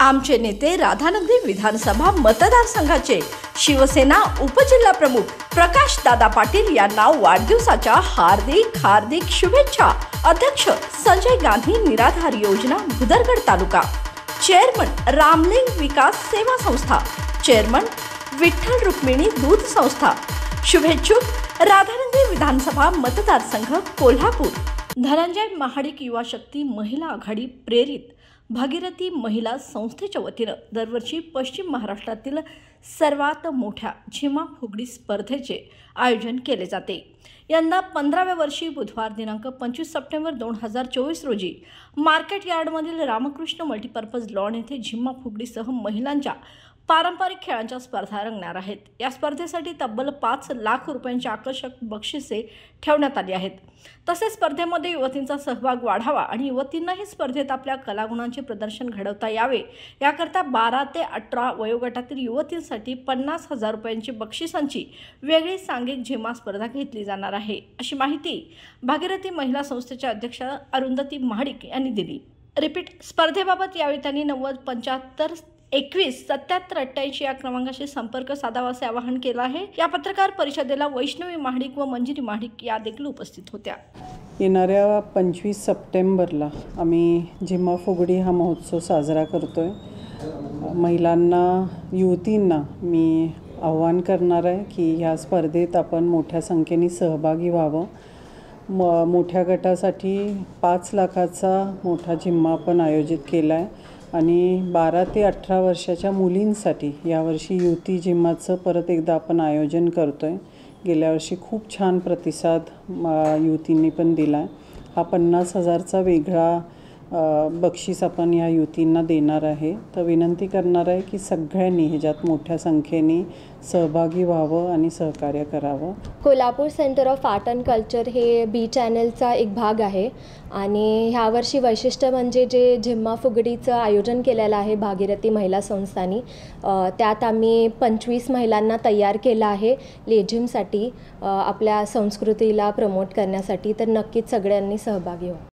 आमचे नेते राधानगरी विधानसभा मतदारसंघाचे शिवसेना उपजिल्हा प्रमुख प्रकाश दादा पाटील यांना वाढदिवसाच्या हार्दिक शुभेच्छा। अध्यक्ष संजय गांधी निराधार योजना भुदरगड तालुका, चेअरमन रामलिंग विकास सेवा संस्था, चेअरमन विठ्ठल रुक्मिणी दूध संस्था। शुभेच्छुक राधानगरी विधानसभा मतदारसंघ कोल्हापूर। धनंजय महाडिक युवा शक्ती महिला आघाडी प्रेरित भागीरथी महिला संस्थेच्या वतीनं दरवर्षी पश्चिम महाराष्ट्रातील सर्वात मोठ्या झिम्मा फुगडी स्पर्धेचे आयोजन केले जाते। यंदा 15व्या वर्षी बुधवार दिनांक 25 सप्टेंबर 2024 रोजी मार्केट यार्डमधील रामकृष्ण मल्टीपर्पज लॉन येथे झिम्मा फुगडीसह महिलांच्या पारंपरिक खेळांच्या स्पर्धा रंगणार आहेत। या स्पर्धेसाठी तब्बल 5 लाख रुपयांची आकर्षक बक्षिसे ठेवण्यात आली आहेत। तसेच स्पर्धेमध्ये युवतींचा सहभाग वाढावा आणि युवतींनाही स्पर्धेत आपल्या कलागुणांचे प्रदर्शन घडवता यावे याकरता 12 ते 18 वयोगटातील युवतींसाठी 50,000 रुपयांची बक्षिसांची वेगळी सांघिक झिम्मा स्पर्धा घेतली जाणार आहे, अशी माहिती भागीरथी महिला संस्थेच्या अध्यक्ष अरुंधती महाडिक यांनी दिली। रिपीट स्पर्धेबाबत यावेळी त्यांनी 90 75 21 77 88 या क्रमांकाशी संपर्क साधावा असे आवाहन केलं आहे। या पत्रकार परिषदेला वैष्णवी महाडिक व मंजिरी महाडिक या देखील उपस्थित होत्या। येणाऱ्या 25 सप्टेंबरला आम्ही झिम्मा फुगडी हा महोत्सव साजरा करतोय। महिलांना, युवतींना मी आव्हान करणार आहे की ह्या स्पर्धेत आपण मोठ्या संख्येने सहभागी व्हावं। मोठ्या गटासाठी 5 लाखाचा मोठा झिम्मा आपण आयोजित केला आहे आणि 12 ते 18 वर्षाच्या मुलींसाठी यावर्षी युवती झिम्माचं परत एकदा आपण आयोजन करतो आहे। गेल्या वर्षी खूप छान प्रतिसाद युवतींनी पण दिला आहे। हा 50,000चा वेगळा बक्षीस आपण या युवतींना देणार आहे। तर विनंती करणार आहे की सगळ्यांनी ह्याच्यात मोठ्या संख्येने सहभागी व्हावं आणि सहकार्य करावं। Kolhapur centre of art and culture हे बी चॅनलचा एक भाग आहे आणि ह्यावर्षी वैशिष्ट्य म्हणजे जे झिम्मा फुगडीचं आयोजन केलेलं आहे भागीरथी महिला संस्थांनी, त्यात आम्ही 25 महिलांना तयार केलं आहे लेझिमसाठी, आपल्या संस्कृतीला प्रमोट करण्यासाठी। तर नक्कीच सगळ्यांनी सहभागी व्हा।